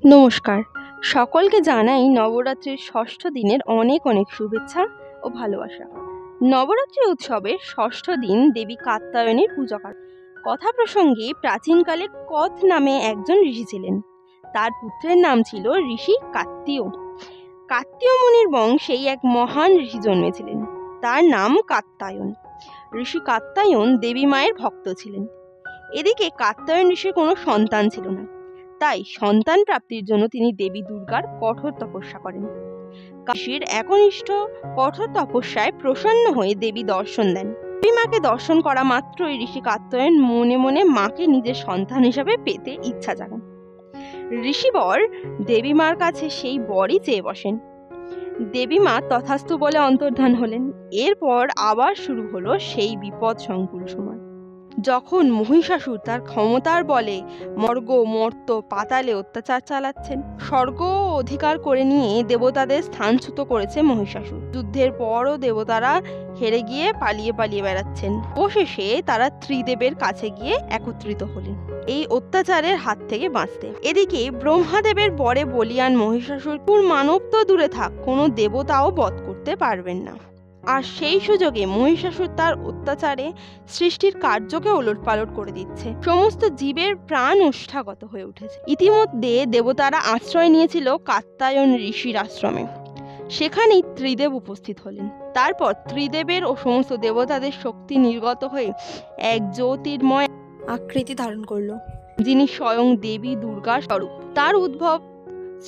নমস্কার, সকলকে জানাই নবরাত্রির ষষ্ঠ দিনের অনেক অনেক শুভেচ্ছা ও ভালোবাসা। নবরাত্রি উৎসবের ষষ্ঠ দিন দেবী কাত্যায়নীর পূজা করা। কথা প্রসঙ্গে প্রাচীনকালে কথ নামে একজন ঋষি ছিলেন। তার পুত্রের নাম ছিল ঋষি কাত্তিয়। কাত্তিয় মুনির বংশেই এক মহান ঋষি জন্মেছিলেন। তার নাম কাত্যায়ন। ঋষি কাত্যায়ন দেবী মায়ের ভক্ত ছিলেন। এদিকে কাত্যায়ন ঋষির কোনো সন্তান ছিল না, তাই সন্তান প্রাপ্তির জন্য তিনি দেবী দুর্গার কঠোর তপস্যা করেন। ঋষির একনিষ্ঠ কঠোর তপস্যায় প্রসন্ন হয়ে দেবী দর্শন দেন। দেবী মাকে দর্শন করা মাত্রই ঋষি কাত্যায়ন মনে মনে মাকে নিজের সন্তান হিসাবে পেতে ইচ্ছা জাগান। ঋষিবর দেবী মার কাছে সেই বরই চেয়ে বসেন। দেবী মা তথাস্তু বলে অন্তর্ধান হলেন। এরপর আবার শুরু হলো সেই বিপদ সংকুল সময়, যখন মহিষাসুর তার ক্ষমতার বলে মর্গ মর্ত পাতালে অত্যাচার চালাচ্ছেন। স্বর্গ অধিকার করে নিয়ে দেবতাদের স্থানচ্যুত করেছে মহিষাসুর। যুদ্ধের পরও দেবতারা হেরে গিয়ে পালিয়ে পালিয়ে বেড়াচ্ছেন। অবশেষে তারা ত্রিদেবের কাছে গিয়ে একত্রিত হলেন এই অত্যাচারের হাত থেকে বাঁচতে। এদিকে ব্রহ্মাদেবের বরে বলিয়ান মহিষাসুর মানব তো দূরে থাক, কোনো দেবতাও বধ করতে পারবেন না। আর সেই সুযোগে মহিষাসুর তার অত্যাচারে সৃষ্টির কার্যকে ওলটপালট করে দিচ্ছে। সমস্ত জীবের প্রাণ ওষ্ঠাগত হয়ে উঠেছে। ইতিমধ্যে দেবতারা আশ্রয় নিয়েছিল কাত্যায়ন ঋষির আশ্রমে। সেখানেই ত্রিদেব উপস্থিত হলেন। তারপর ত্রিদেবের ও সমস্ত দেবতাদের শক্তি নির্গত হয়ে এক জ্যোতির্ময় আকৃতি ধারণ করলো, যিনি স্বয়ং দেবী দুর্গার স্বরূপ। তার উদ্ভব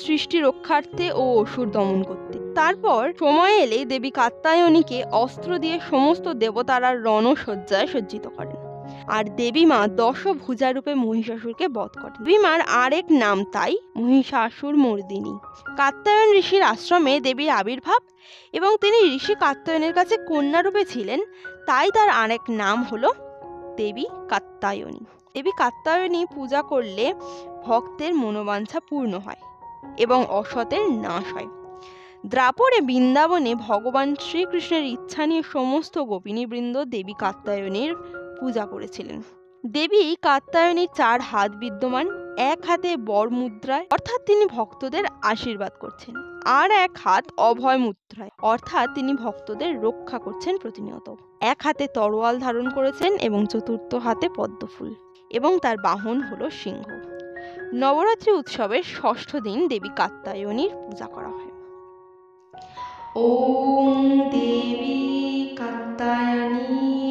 সৃষ্টি রক্ষার্থে ও অসুর দমন করতে। তারপর সময় এলে দেবী কাত্যায়নীকে অস্ত্র দিয়ে সমস্ত দেবতারা রণসজ্জায় সজ্জিত করেন। আর দেবী মা দশভুজা রূপে মহিষাসুরকে বধ করেন। দেবী মার আরেক নাম তাই মহিষাসুর মর্দিনী। কাত্যায়ন ঋষির আশ্রমে দেবীর আবির্ভাব এবং তিনি ঋষি কাত্যায়নের কাছে কন্যা রূপে ছিলেন, তাই তার আরেক নাম হলো দেবী কাত্যায়নী। দেবী কাত্যায়নী পূজা করলে ভক্তের মনোবাঞ্ছা পূর্ণ হয় এবং অসতের নাশ হয়। দ্রাপরে বৃন্দাবনে ভগবান শ্রীকৃষ্ণের ইচ্ছা নিয়ে সমস্ত গোপিনীবৃন্দ দেবী কাত্যায়নীর পূজা করেছিলেন। দেবী কাত্যায়নীর 4 হাত বিদ্যমান। এক হাতে বর মুদ্রায়, অর্থাৎ তিনি ভক্তদের আশীর্বাদ করছেন, আর এক হাত অভয় মুদ্রায়, অর্থাৎ তিনি ভক্তদের রক্ষা করছেন প্রতিনিয়ত। এক হাতে তরোয়াল ধারণ করেছেন এবং চতুর্থ হাতে পদ্মফুল, এবং তার বাহন হলো সিংহ। নবরাত্রি উৎসবের ষষ্ঠ দিন দেবী কাত্যায়নীর পূজা করা হয়। ওম দেবী কাত্যায়নী